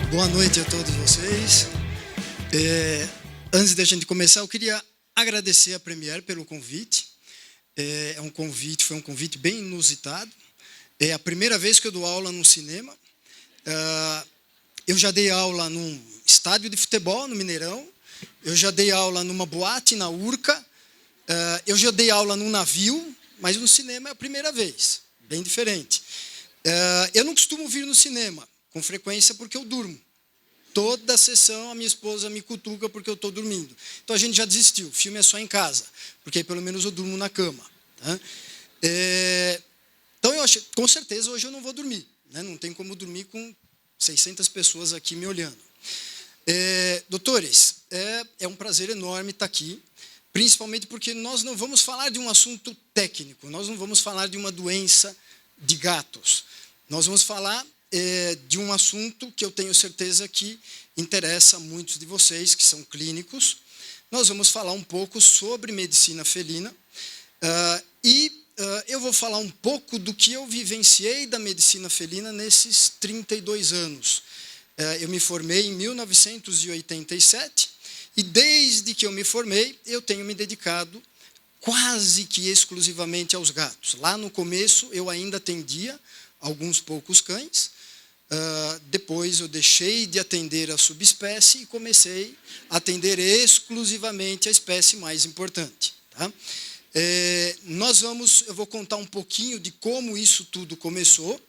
Boa noite a todos vocês. Antes da gente começar, eu queria agradecer a Premiere pelo convite. Foi um convite bem inusitado. É a primeira vez que eu dou aula num cinema. Eu já dei aula num estádio de futebol, no Mineirão. Eu já dei aula numa boate, na Urca. Eu já dei aula num navio, mas no cinema é a primeira vez. Bem diferente. Eu não costumo vir no cinema com frequência porque eu durmo. Toda sessão a minha esposa me cutuca porque eu estou dormindo. Então a gente já desistiu, o filme é só em casa, porque aí pelo menos eu durmo na cama. Tá? Então eu achei, com certeza hoje eu não vou dormir. Né? Não tem como dormir com 600 pessoas aqui me olhando. Doutores, é um prazer enorme estar aqui, principalmente porque nós não vamos falar de um assunto técnico, nós não vamos falar de uma doença de gatos. Nós vamos falar de um assunto que eu tenho certeza que interessa a muitos de vocês, que são clínicos. Nós vamos falar um pouco sobre medicina felina eu vou falar um pouco do que eu vivenciei da medicina felina nesses 32 anos. Eu me formei em 1987 e desde que eu me formei, eu tenho me dedicado quase que exclusivamente aos gatos. Lá no começo, eu ainda atendia alguns poucos cães. Depois eu deixei de atender a subespécie e comecei a atender exclusivamente a espécie mais importante. Tá? Eu vou contar um pouquinho de como isso tudo começou.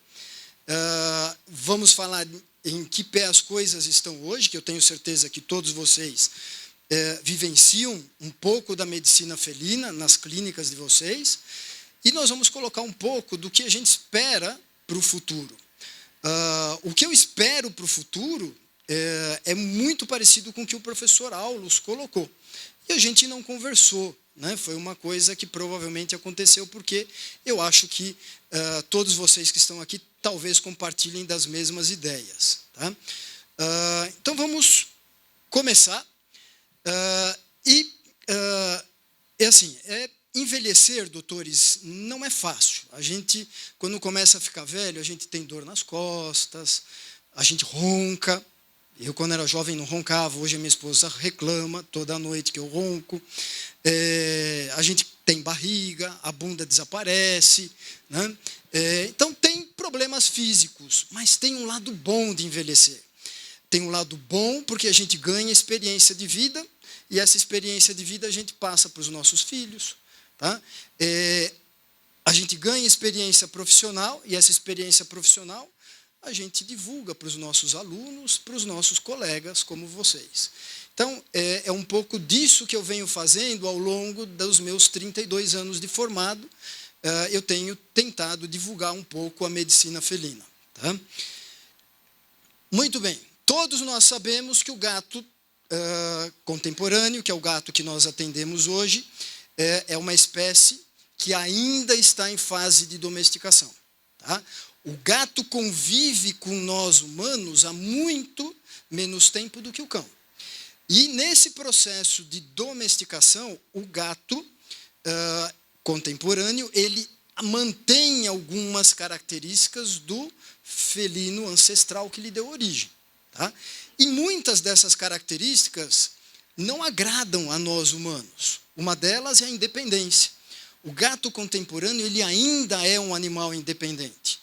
Vamos falar em que pé as coisas estão hoje, que eu tenho certeza que todos vocês vivenciam um pouco da medicina felina nas clínicas de vocês. E nós vamos colocar um pouco do que a gente espera para o futuro. O que eu espero para o futuro é muito parecido com o que o professor Aulus colocou. E a gente não conversou, né? Foi uma coisa que provavelmente aconteceu porque eu acho que todos vocês que estão aqui talvez compartilhem das mesmas ideias. Tá? Então vamos começar. Envelhecer, doutores, não é fácil. A gente, quando começa a ficar velho, a gente tem dor nas costas, a gente ronca. Eu, quando era jovem, não roncava. Hoje, a minha esposa reclama toda noite que eu ronco. A gente tem barriga, a bunda desaparece. Né? Então, tem problemas físicos, mas tem um lado bom de envelhecer. Tem um lado bom porque a gente ganha experiência de vida e essa experiência de vida a gente passa para os nossos filhos. Tá? A gente ganha experiência profissional e essa experiência profissional a gente divulga para os nossos alunos, para os nossos colegas como vocês. Então, é um pouco disso que eu venho fazendo ao longo dos meus 32 anos de formado. Eu tenho tentado divulgar um pouco a medicina felina. Tá? Muito bem, todos nós sabemos que o gato contemporâneo, que é o gato que nós atendemos hoje, é uma espécie que ainda está em fase de domesticação. Tá? O gato convive com nós humanos há muito menos tempo do que o cão. E nesse processo de domesticação, o gato contemporâneo, ele mantém algumas características do felino ancestral que lhe deu origem. Tá? E muitas dessas características não agradam a nós humanos. Uma delas é a independência. O gato contemporâneo ele ainda é um animal independente.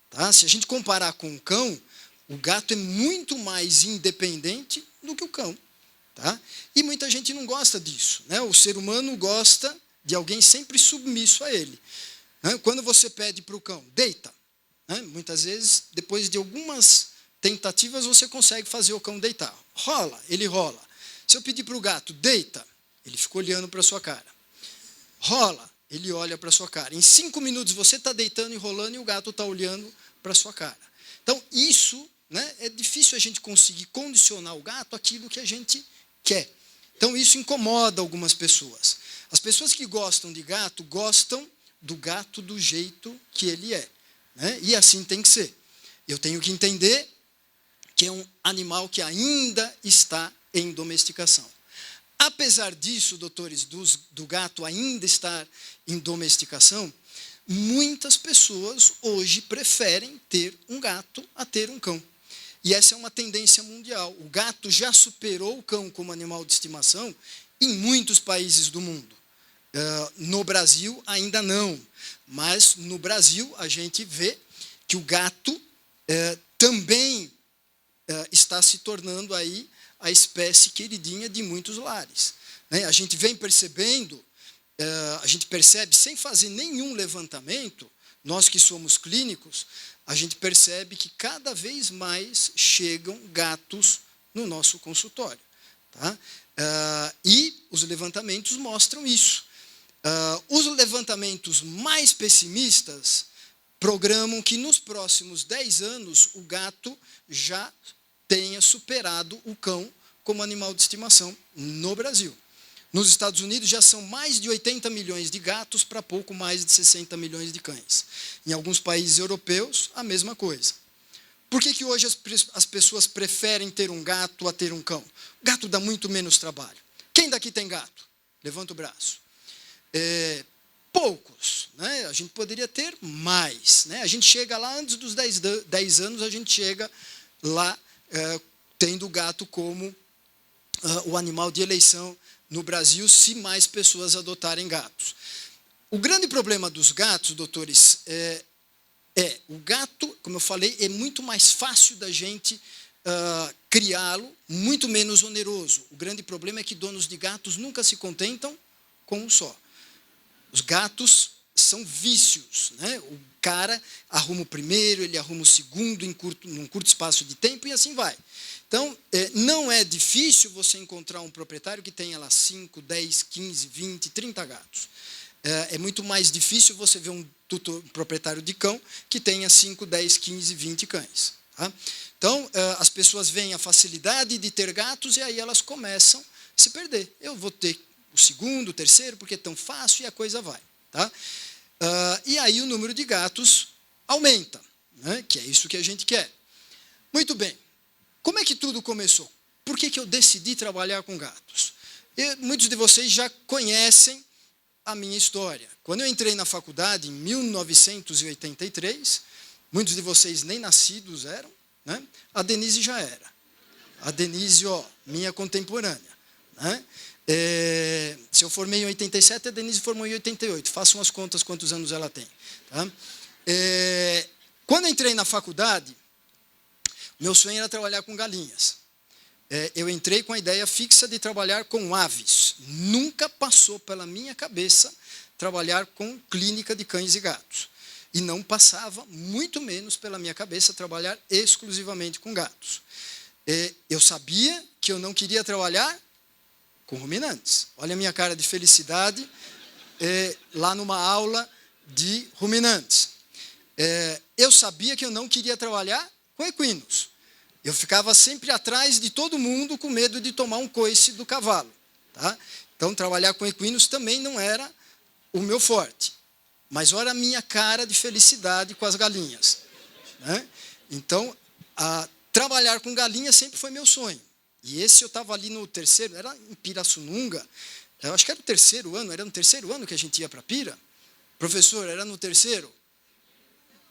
Tá? Se a gente comparar com o cão, o gato é muito mais independente do que o cão. Tá? E muita gente não gosta disso. Né? O ser humano gosta de alguém sempre submisso a ele. Né? Quando você pede para o cão, deita. Né? Muitas vezes, depois de algumas tentativas, você consegue fazer o cão deitar. Rola, ele rola. Se eu pedir para o gato, deita, ele fica olhando para a sua cara. Rola, ele olha para a sua cara. Em 5 minutos você está deitando e rolando e o gato está olhando para a sua cara. Então, isso, né, é difícil a gente conseguir condicionar o gato àquilo que a gente quer. Então, isso incomoda algumas pessoas. As pessoas que gostam de gato, gostam do gato do jeito que ele é. Né? E assim tem que ser. Eu tenho que entender que é um animal que ainda está em domesticação. Apesar disso, doutores, do gato ainda estar em domesticação, muitas pessoas hoje preferem ter um gato a ter um cão. E essa é uma tendência mundial. O gato já superou o cão como animal de estimação em muitos países do mundo. No Brasil, ainda não. Mas, no Brasil, a gente vê que o gato também está se tornando aí a espécie queridinha de muitos lares. A gente vem percebendo, a gente percebe, sem fazer nenhum levantamento, nós que somos clínicos, a gente percebe que cada vez mais chegam gatos no nosso consultório. Tá? E os levantamentos mostram isso. Os levantamentos mais pessimistas programam que nos próximos 10 anos o gato já tenha superado o cão como animal de estimação no Brasil. Nos Estados Unidos já são mais de 80 milhões de gatos para pouco mais de 60 milhões de cães. Em alguns países europeus, a mesma coisa. Por que hoje as pessoas preferem ter um gato a ter um cão? O gato dá muito menos trabalho. Quem daqui tem gato? Levanta o braço. Poucos. Né? A gente poderia ter mais. Né? A gente chega lá, antes dos 10 anos, a gente chega lá tendo o gato como o animal de eleição no Brasil, se mais pessoas adotarem gatos. O grande problema dos gatos, doutores, o gato, como eu falei, é muito mais fácil da gente criá-lo, muito menos oneroso. O grande problema é que donos de gatos nunca se contentam com um só. Os gatos são vícios. Né? O cara arruma o primeiro, ele arruma o segundo num curto espaço de tempo e assim vai. Então, não é difícil você encontrar um proprietário que tenha lá 5, 10, 15, 20, 30 gatos. É muito mais difícil você ver um proprietário de cão que tenha 5, 10, 15, 20 cães. Tá? Então, as pessoas veem a facilidade de ter gatos e aí elas começam a se perder. Eu vou ter o segundo, o terceiro, porque é tão fácil e a coisa vai. Tá? E aí o número de gatos aumenta, né? Que é isso que a gente quer. Muito bem. Como é que tudo começou? Por que eu decidi trabalhar com gatos? Muitos de vocês já conhecem a minha história. Quando eu entrei na faculdade, em 1983, muitos de vocês nem nascidos eram, né? A Denise já era. A Denise, minha contemporânea. Né? Se eu formei em 87, a Denise formou em 88. Façam as contas quantos anos ela tem. Tá? Quando eu entrei na faculdade, meu sonho era trabalhar com galinhas. Eu entrei com a ideia fixa de trabalhar com aves. Nunca passou pela minha cabeça trabalhar com clínica de cães e gatos. E não passava, muito menos, pela minha cabeça trabalhar exclusivamente com gatos. Eu sabia que eu não queria trabalhar com ruminantes. Olha a minha cara de felicidade lá numa aula de ruminantes. Eu sabia que eu não queria trabalhar com equinos. Eu ficava sempre atrás de todo mundo com medo de tomar um coice do cavalo. Tá? Então, trabalhar com equinos também não era o meu forte. Mas olha a minha cara de felicidade com as galinhas. Né? Então, trabalhar com galinhas sempre foi meu sonho. E esse eu estava ali no terceiro, era em Pirassununga, eu acho que era no terceiro ano que a gente ia para Pira. Professor, era no terceiro?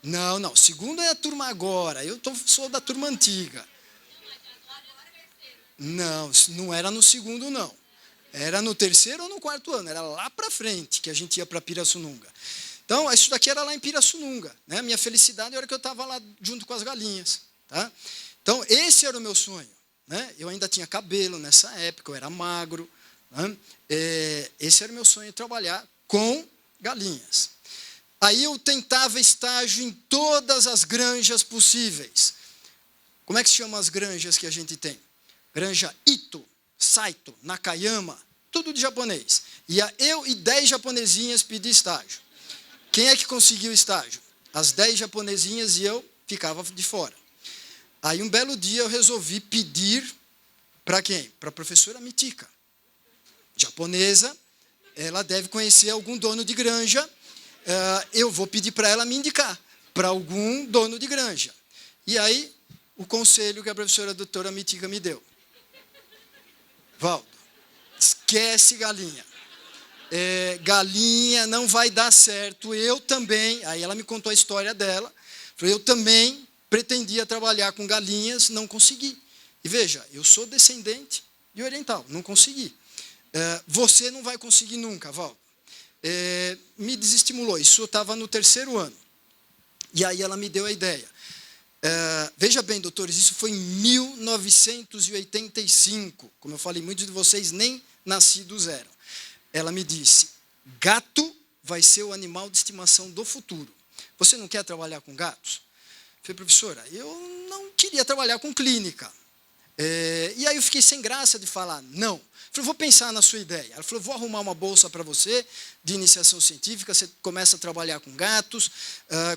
Não, segundo é a turma agora, sou da turma antiga. Não era no segundo, não. Era no terceiro ou no quarto ano, era lá para frente que a gente ia para Pirassununga. Então, isso daqui era lá em Pirassununga. Né? Minha felicidade era que eu estava lá junto com as galinhas. Tá? Então, esse era o meu sonho. Né? Eu ainda tinha cabelo nessa época, eu era magro. Né? Esse era o meu sonho, trabalhar com galinhas. Aí eu tentava estágio em todas as granjas possíveis. Como é que se chamam as granjas que a gente tem? Granja Ito, Saito, Nakayama, tudo de japonês. Ia eu e 10 japonesinhas pedir estágio. Quem é que conseguiu estágio? As 10 japonesinhas e eu ficava de fora. Aí um belo dia eu resolvi pedir para quem? Para a professora Mitika. Japonesa, ela deve conhecer algum dono de granja. Eu vou pedir para ela me indicar para algum dono de granja. E aí, o conselho que a professora doutora Mitika me deu. Valdo, esquece galinha. Galinha não vai dar certo. Eu também, aí ela me contou a história dela. Eu também pretendia queria trabalhar com galinhas, não consegui. E veja, eu sou descendente de oriental, não consegui. Você não vai conseguir nunca, Val. Me desestimulou, isso eu estava no 3º ano. E aí ela me deu a ideia. Veja bem, doutores, isso foi em 1985. Como eu falei, muitos de vocês nem nascidos eram. Ela me disse, gato vai ser o animal de estimação do futuro. Você não quer trabalhar com gatos? Eu falei, professora, eu não queria trabalhar com clínica. E aí eu fiquei sem graça de falar, não. Eu falei, vou pensar na sua ideia. Ela falou, vou arrumar uma bolsa para você, de iniciação científica, você começa a trabalhar com gatos.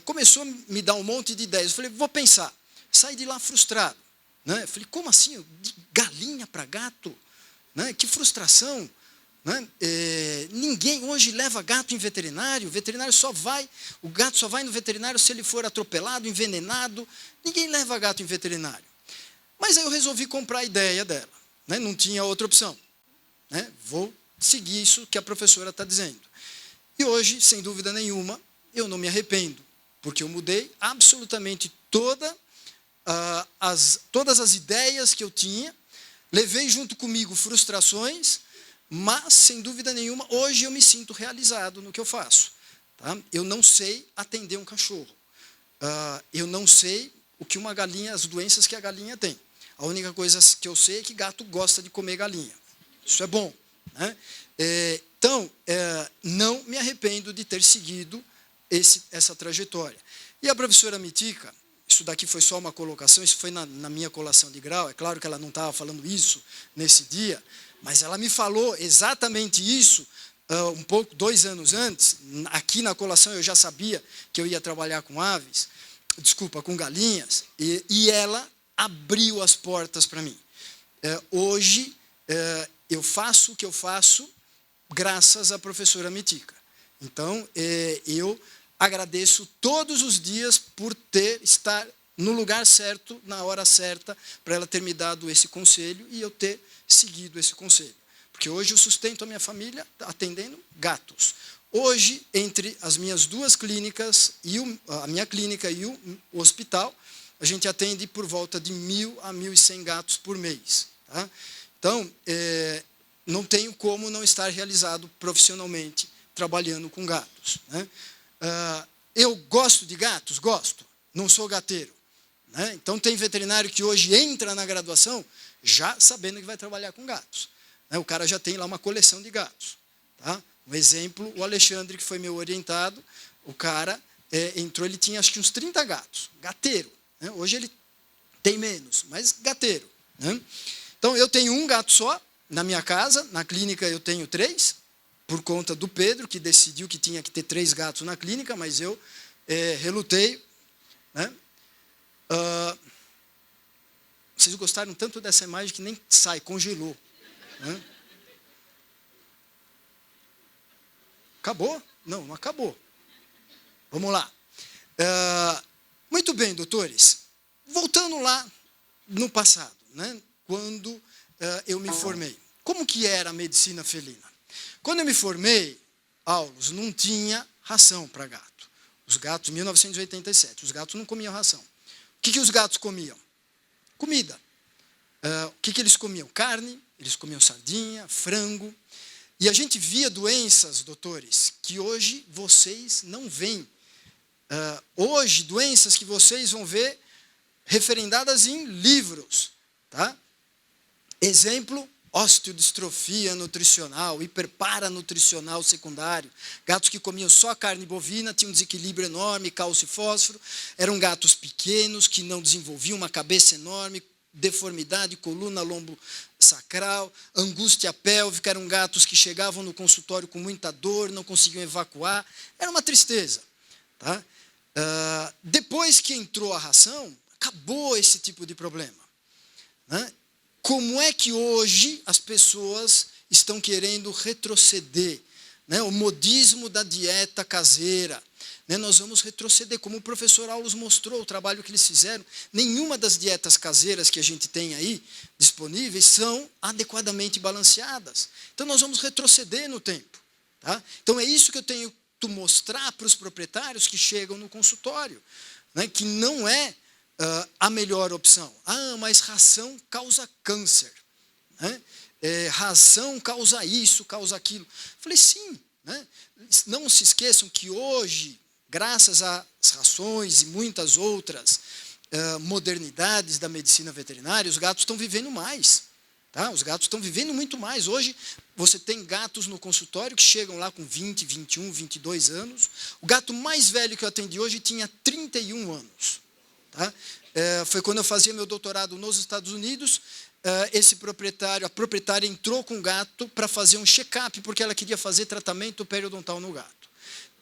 Começou a me dar um monte de ideias. Eu falei, vou pensar. Saí de lá frustrado. Né? Eu falei, como assim? De galinha para gato? Né? Que frustração. Né? Ninguém hoje leva gato em veterinário. O veterinário o gato só vai no veterinário se ele for atropelado, envenenado. Ninguém leva gato em veterinário. Mas aí eu resolvi comprar a ideia dela. Né? Não tinha outra opção. Né? Vou seguir isso que a professora está dizendo. E hoje, sem dúvida nenhuma, eu não me arrependo, porque eu mudei absolutamente todas as ideias que eu tinha, levei junto comigo frustrações, mas, sem dúvida nenhuma, hoje eu me sinto realizado no que eu faço. Tá? Eu não sei atender um cachorro. Eu não sei o que uma galinha, as doenças que a galinha tem. A única coisa que eu sei é que gato gosta de comer galinha. Isso é bom. Né? Então, não me arrependo de ter seguido essa trajetória. E a professora Mitica, isso daqui foi só uma colocação, isso foi na minha colação de grau, é claro que ela não estava falando isso nesse dia, mas ela me falou exatamente isso, 2 anos antes. Aqui na colação eu já sabia que eu ia trabalhar com com galinhas, e ela abriu as portas para mim. Hoje, eu faço o que eu faço graças à professora Mitica. Então, eu agradeço todos os dias por estar no lugar certo, na hora certa, para ela ter me dado esse conselho e eu ter seguido esse conselho. Porque hoje eu sustento a minha família atendendo gatos. Hoje, entre as minhas 2 clínicas, a minha clínica e o hospital, a gente atende por volta de 1.000 a 1.100 gatos por mês. Tá? Então, não tenho como não estar realizado profissionalmente trabalhando com gatos. Né? Eu gosto de gatos? Gosto. Não sou gateiro. Né? Então, tem veterinário que hoje entra na graduação já sabendo que vai trabalhar com gatos. Né? O cara já tem lá uma coleção de gatos. Tá? Um exemplo, o Alexandre, que foi meu orientado, o cara entrou, ele tinha acho que uns 30 gatos. Gateiro. Né? Hoje ele tem menos, mas gateiro. Né? Então, eu tenho um gato só na minha casa, na clínica eu tenho 3, por conta do Pedro, que decidiu que tinha que ter 3 gatos na clínica, mas eu relutei. Né? Vocês gostaram tanto dessa imagem que nem sai, congelou. Né? Acabou? Não, não acabou. Vamos lá. Muito bem, doutores. Voltando lá no passado, né? Quando eu me formei. Como que era a medicina felina? Quando eu me formei, Aulos, não tinha ração para gato. Os gatos, em 1987, os gatos não comiam ração. O que os gatos comiam? Comida. O que eles comiam? Carne, eles comiam sardinha, frango. E a gente via doenças, doutores, que hoje vocês não veem. Hoje, doenças que vocês vão ver referendadas em livros. Tá? Exemplo, osteodistrofia nutricional, hiperparanutricional secundário. Gatos que comiam só carne bovina, tinham um desequilíbrio enorme, cálcio e fósforo. Eram gatos pequenos, que não desenvolviam uma cabeça enorme, deformidade, coluna lombo-sacral, angústia pélvica. Eram gatos que chegavam no consultório com muita dor, não conseguiam evacuar. Era uma tristeza. Tá? Depois que entrou a ração, acabou esse tipo de problema. Né? Como é que hoje as pessoas estão querendo retroceder? Né? O modismo da dieta caseira. Né? Nós vamos retroceder, como o professor Aulos mostrou, o trabalho que eles fizeram. Nenhuma das dietas caseiras que a gente tem aí disponíveis são adequadamente balanceadas. Então, nós vamos retroceder no tempo. Tá? Então, é isso que eu tenho que mostrar para os proprietários que chegam no consultório. Né? Que não é a melhor opção. Ah, mas ração causa câncer, né? Ração causa isso, causa aquilo. Falei, sim, né? Não se esqueçam que hoje, graças às rações e muitas outras modernidades da medicina veterinária, os gatos estão vivendo mais. Tá? Os gatos estão vivendo muito mais. Hoje, você tem gatos no consultório que chegam lá com 20, 21, 22 anos. O gato mais velho que eu atendi hoje tinha 31 anos. Tá? Foi quando eu fazia meu doutorado nos Estados Unidos. A proprietária entrou com o gato para fazer um check-up, porque ela queria fazer tratamento periodontal no gato.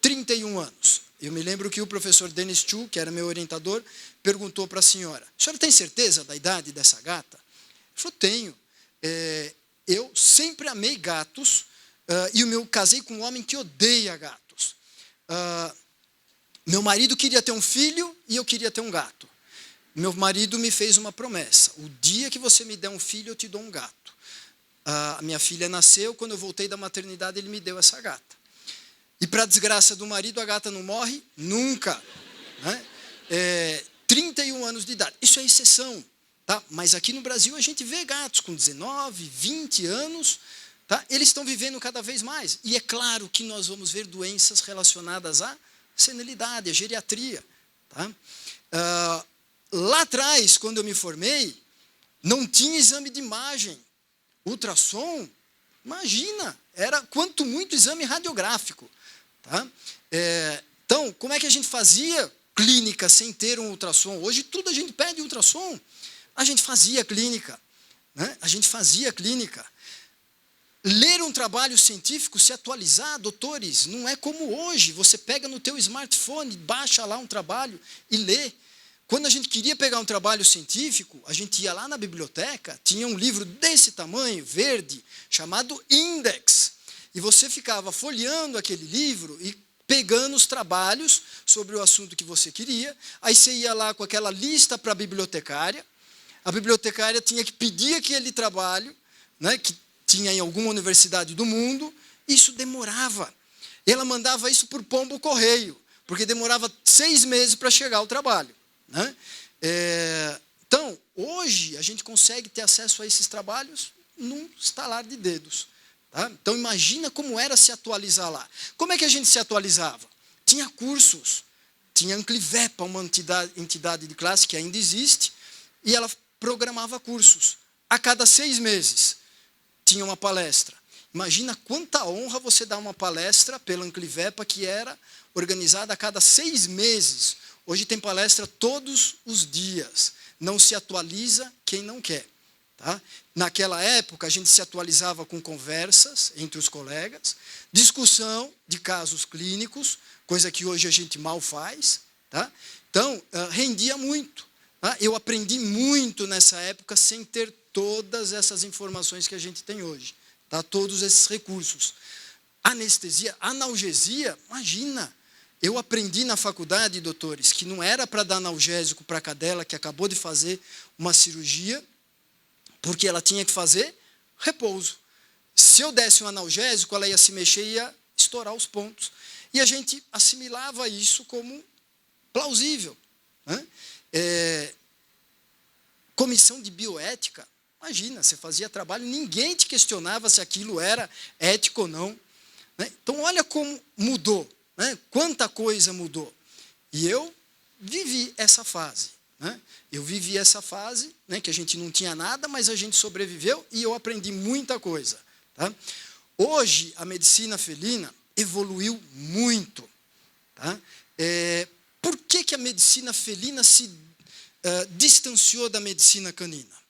31 anos. Eu me lembro que o professor Dennis Chu, que era meu orientador, perguntou para a senhora, a senhora tem certeza da idade dessa gata? Ele falou, tenho. Eu sempre amei gatos, e eu casei com um homem que odeia gatos. Meu marido queria ter um filho e eu queria ter um gato. Meu marido me fez uma promessa, o dia que você me der um filho, eu te dou um gato. A minha filha nasceu, quando eu voltei da maternidade, ele me deu essa gata. E para a desgraça do marido, a gata não morre nunca. Né? 31 anos de idade, isso é exceção. Tá? Mas aqui no Brasil a gente vê gatos com 19, 20 anos, tá? Eles estão vivendo cada vez mais. E é claro que nós vamos ver doenças relacionadas à senilidade, à geriatria. Tá? Lá atrás, quando eu me formei, não tinha exame de imagem. Ultrassom, imagina, era quanto muito exame radiográfico. Tá? Então, como é que a gente fazia clínica sem ter um ultrassom? Hoje tudo a gente pede ultrassom. A gente fazia clínica, né? A gente fazia clínica. Ler um trabalho científico, se atualizar, doutores, não é como hoje. Você pega no teu smartphone, baixa lá um trabalho e lê. Quando a gente queria pegar um trabalho científico, a gente ia lá na biblioteca, tinha um livro desse tamanho, verde, chamado Index. E você ficava folheando aquele livro e pegando os trabalhos sobre o assunto que você queria. Aí você ia lá com aquela lista para a bibliotecária tinha que pedir aquele trabalho, né, que tinha em alguma universidade do mundo, isso demorava. Ela mandava isso por pombo correio, porque demorava 6 meses para chegar o trabalho. Né? Então, hoje, a gente consegue ter acesso a esses trabalhos num estalar de dedos. Tá? Então, imagina como era se atualizar lá. Como é que a gente se atualizava? Tinha cursos, tinha a Anclivepa, uma entidade de classe que ainda existe, e ela programava cursos. A cada 6 meses tinha uma palestra. Imagina quanta honra você dar uma palestra pela Anclivepa, que era organizada a cada 6 meses. Hoje tem palestra todos os dias. Não se atualiza quem não quer. Tá? Naquela época, a gente se atualizava com conversas entre os colegas, discussão de casos clínicos, coisa que hoje a gente mal faz. Tá? Então, rendia muito. Eu aprendi muito nessa época sem ter todas essas informações que a gente tem hoje. Tá? Todos esses recursos. Anestesia, analgesia, imagina. Eu aprendi na faculdade, doutores, que não era para dar analgésico para a cadela que acabou de fazer uma cirurgia, porque ela tinha que fazer repouso. Se eu desse um analgésico, ela ia se mexer e ia estourar os pontos. E a gente assimilava isso como plausível. Né? Comissão de bioética, imagina, você fazia trabalho, ninguém te questionava se aquilo era ético ou não. Né? Então, olha como mudou, né? Quanta coisa mudou. E eu vivi essa fase. Né? Eu vivi essa fase, né, que a gente não tinha nada, mas a gente sobreviveu e eu aprendi muita coisa. Tá? Hoje, a medicina felina evoluiu muito. Tá? Por que a medicina felina se distanciou da medicina canina?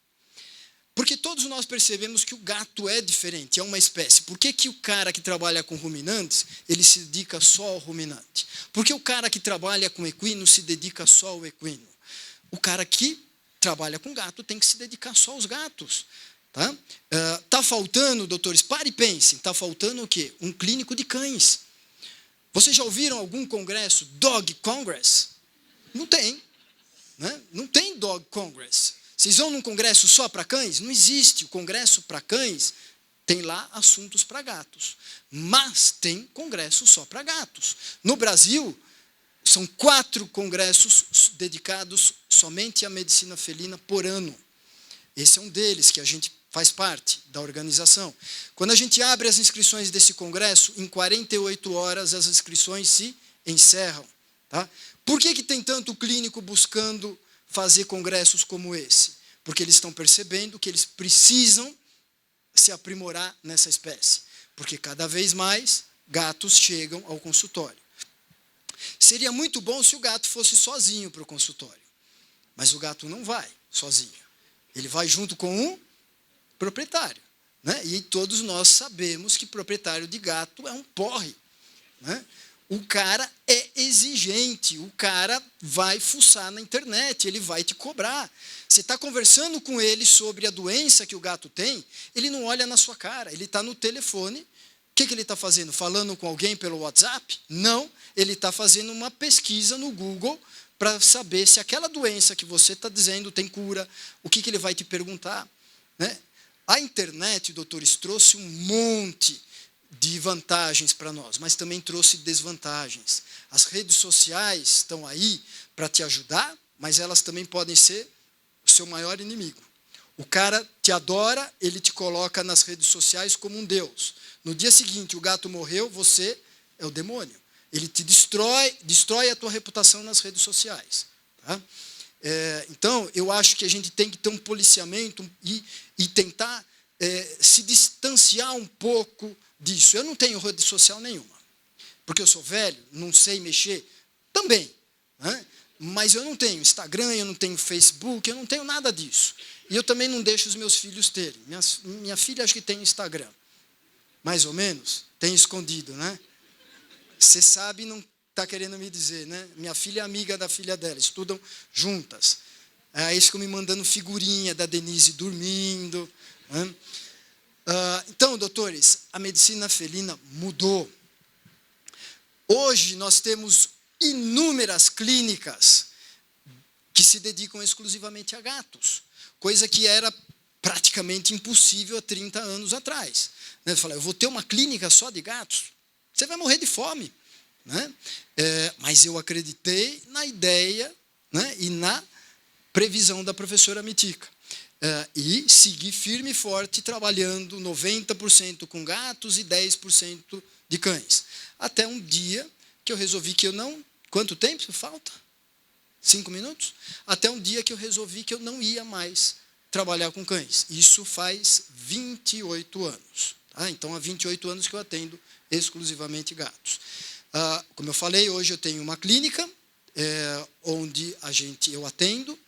Porque todos nós percebemos que o gato é diferente, é uma espécie. Por que o cara que trabalha com ruminantes, ele se dedica só ao ruminante? Por que o cara que trabalha com equino se dedica só ao equino? O cara que trabalha com gato tem que se dedicar só aos gatos. Tá faltando, doutores, pare e pensem, está faltando o quê? Um clínico de cães. Vocês já ouviram algum congresso, Dog Congress? Não tem. Né? Não tem Dog Congress. Vocês vão num congresso só para cães? Não existe. O congresso para cães tem lá assuntos para gatos. Mas tem congresso só para gatos. No Brasil, São 4 congressos dedicados somente à medicina felina por ano. Esse é um deles, que a gente faz parte da organização. Quando a gente abre as inscrições desse congresso, em 48 horas as inscrições se encerram. Tá? Por que tem tanto clínico buscando fazer congressos como esse? Porque eles estão percebendo que eles precisam se aprimorar nessa espécie. Porque cada vez mais gatos chegam ao consultório. Seria muito bom se o gato fosse sozinho para o consultório. Mas o gato não vai sozinho. Ele vai junto com um proprietário. Né? E todos nós sabemos que proprietário de gato é um porre. Né? O cara é exigente, o cara vai fuçar na internet, ele vai te cobrar. Você está conversando com ele sobre a doença que o gato tem, ele não olha na sua cara, ele está no telefone. O que ele está fazendo? Falando com alguém pelo WhatsApp? Não, ele está fazendo uma pesquisa no Google para saber se aquela doença que você está dizendo tem cura, o que ele vai te perguntar. Né? A internet, doutores, trouxe um monte de vantagens para nós, mas também trouxe desvantagens. As redes sociais estão aí para te ajudar, mas elas também podem ser o seu maior inimigo. O cara te adora, ele te coloca nas redes sociais como um deus. No dia seguinte, o gato morreu, você é o demônio. Ele te destrói a tua reputação nas redes sociais. Tá? Então, eu acho que a gente tem que ter um policiamento e tentar se distanciar um pouco disso. Eu não tenho rede social nenhuma, porque eu sou velho, não sei mexer, também. Né? Mas eu não tenho Instagram, eu não tenho Facebook, eu não tenho nada disso. E eu também não deixo os meus filhos terem. Minha filha acho que tem Instagram, mais ou menos, tem escondido, né? Você sabe, não está querendo me dizer, né? Minha filha é amiga da filha dela, estudam juntas. Eles ficam me mandando figurinha da Denise dormindo. Né? Então, doutores, a medicina felina mudou. Hoje nós temos inúmeras clínicas que se dedicam exclusivamente a gatos, coisa que era praticamente impossível há 30 anos atrás. Né? Falar, eu vou ter uma clínica só de gatos? Você vai morrer de fome. Né? Mas eu acreditei na ideia, né, e na previsão da professora Mitica. E segui firme e forte, trabalhando 90% com gatos e 10% de cães. Até um dia que eu resolvi que eu não... Quanto tempo falta? 5 minutos? Até um dia que eu resolvi que eu não ia mais trabalhar com cães. Isso faz 28 anos. Tá? Então, há 28 anos que eu atendo exclusivamente gatos. Como eu falei, hoje eu tenho uma clínica onde eu atendo,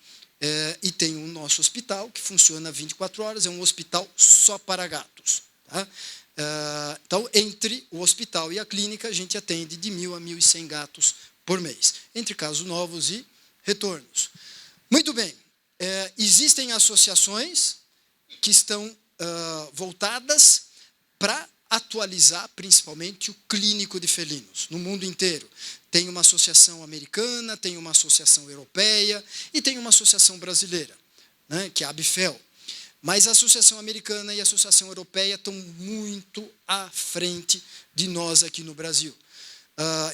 e tem o nosso hospital, que funciona 24 horas, é um hospital só para gatos. Tá? Então, entre o hospital e a clínica, a gente atende de 1.000 a 1.100 gatos por mês, entre casos novos e retornos. Muito bem, existem associações que estão voltadas para atualizar, principalmente, o clínico de felinos, no mundo inteiro. Tem uma associação americana, tem uma associação europeia e tem uma associação brasileira, né, que é a ABFEL. Mas a associação americana e a associação europeia estão muito à frente de nós aqui no Brasil.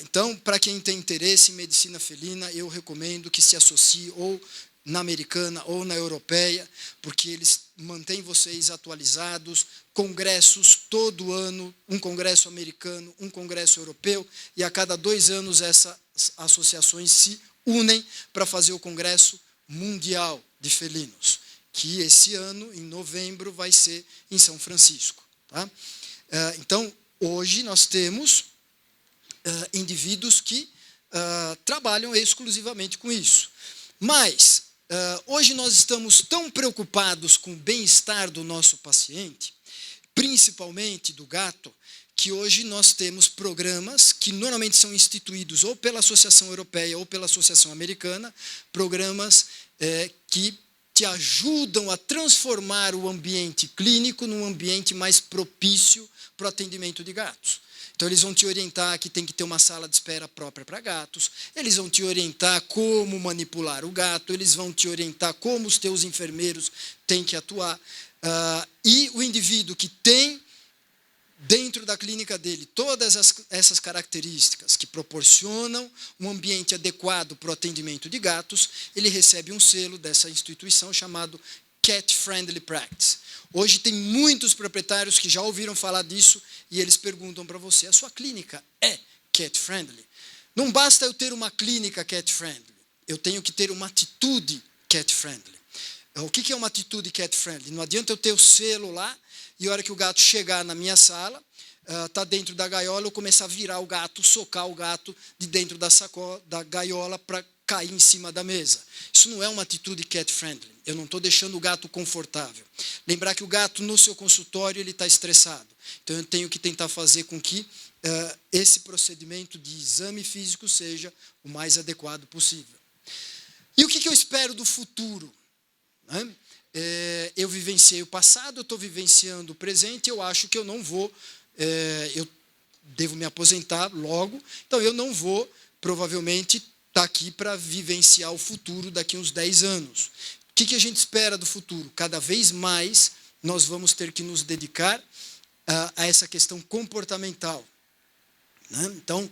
Então, para quem tem interesse em medicina felina, eu recomendo que se associe ou na americana ou na europeia, porque eles mantêm vocês atualizados, congressos todo ano, um congresso americano, um congresso europeu, e a cada 2 anos essas associações se unem para fazer o Congresso Mundial de Felinos, que esse ano, em novembro, vai ser em São Francisco. Tá? Então, hoje nós temos indivíduos que trabalham exclusivamente com isso. Mas, hoje nós estamos tão preocupados com o bem-estar do nosso paciente, principalmente do gato, que hoje nós temos programas que normalmente são instituídos ou pela Associação Europeia ou pela Associação Americana, programas que te ajudam a transformar o ambiente clínico num ambiente mais propício para o atendimento de gatos. Então, eles vão te orientar que tem que ter uma sala de espera própria para gatos, eles vão te orientar como manipular o gato, eles vão te orientar como os teus enfermeiros têm que atuar. E o indivíduo que tem dentro da clínica dele todas essas características que proporcionam um ambiente adequado para o atendimento de gatos, ele recebe um selo dessa instituição chamado Cat Friendly Practice. Hoje tem muitos proprietários que já ouviram falar disso e eles perguntam para você, a sua clínica é cat friendly? Não basta eu ter uma clínica cat friendly, eu tenho que ter uma atitude cat friendly. O que é uma atitude cat friendly? Não adianta eu ter o selo lá e a hora que o gato chegar na minha sala, está dentro da gaiola, eu começar a virar o gato, socar o gato de dentro da gaiola para cair em cima da mesa. Isso não é uma atitude cat friendly. Eu não estou deixando o gato confortável. Lembrar que o gato no seu consultório ele está estressado. Então eu tenho que tentar fazer com que esse procedimento de exame físico seja o mais adequado possível. E o que eu espero do futuro? Né? Eu vivenciei o passado, eu estou vivenciando o presente, eu acho que eu não vou, eu devo me aposentar logo, então eu não vou, provavelmente, estar aqui para vivenciar o futuro daqui a uns 10 anos. O que a gente espera do futuro? Cada vez mais nós vamos ter que nos dedicar a essa questão comportamental. Né? Então,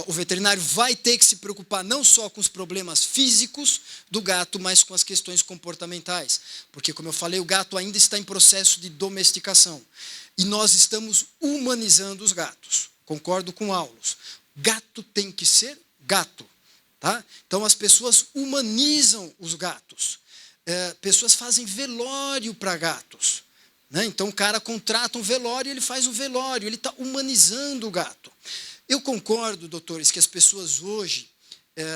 o veterinário vai ter que se preocupar não só com os problemas físicos do gato, mas com as questões comportamentais. Porque, como eu falei, o gato ainda está em processo de domesticação. E nós estamos humanizando os gatos. Concordo com Aulus. Gato tem que ser gato. Tá? Então, as pessoas humanizam os gatos. Pessoas fazem velório para gatos. Né? Então, o cara contrata um velório e ele faz um velório. Ele está humanizando o gato. Eu concordo, doutores, que as pessoas hoje,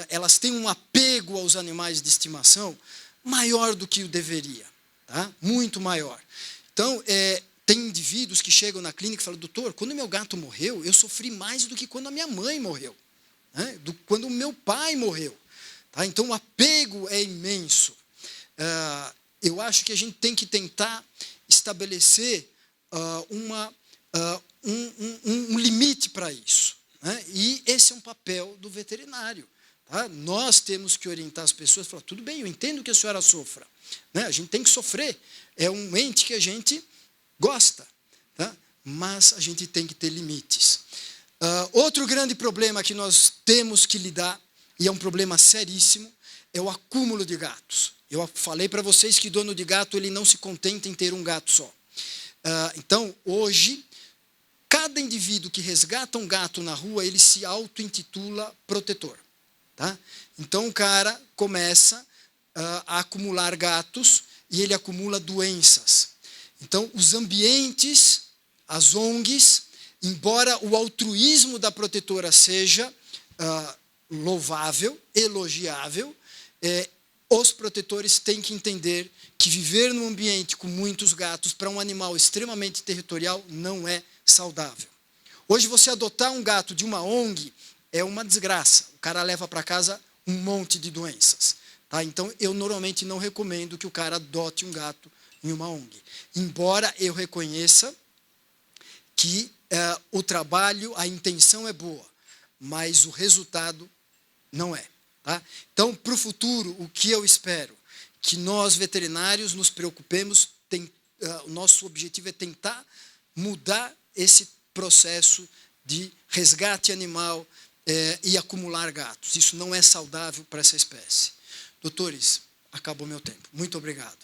elas têm um apego aos animais de estimação maior do que o deveria, tá? Muito maior. Então, tem indivíduos que chegam na clínica e falam, doutor, quando meu gato morreu, eu sofri mais do que quando a minha mãe morreu, né? Quando o meu pai morreu. Tá? Então, o apego é imenso. Eu acho que a gente tem que tentar estabelecer um limite para isso. Né? E esse é um papel do veterinário. Tá? Nós temos que orientar as pessoas, falar, tudo bem, eu entendo que a senhora sofra. Né? A gente tem que sofrer. É um ente que a gente gosta. Tá? Mas a gente tem que ter limites. Outro grande problema que nós temos que lidar, e é um problema seríssimo, é o acúmulo de gatos. Eu falei para vocês que dono de gato ele não se contenta em ter um gato só. Então, hoje, cada indivíduo que resgata um gato na rua, ele se auto-intitula protetor. Tá? Então, o cara começa a acumular gatos e ele acumula doenças. Então, os ambientes, as ONGs, embora o altruísmo da protetora seja louvável, elogiável, os protetores têm que entender que viver num ambiente com muitos gatos para um animal extremamente territorial não é saudável. Hoje, você adotar um gato de uma ONG é uma desgraça. O cara leva para casa um monte de doenças. Tá? Então, eu normalmente não recomendo que o cara adote um gato em uma ONG. Embora eu reconheça que o trabalho, a intenção é boa, mas o resultado não é. Tá? Então, para o futuro, o que eu espero? Que nós, veterinários, nos preocupemos, o nosso objetivo é tentar mudar esse processo de resgate animal e acumular gatos. Isso não é saudável para essa espécie. Doutores, acabou meu tempo. Muito obrigado.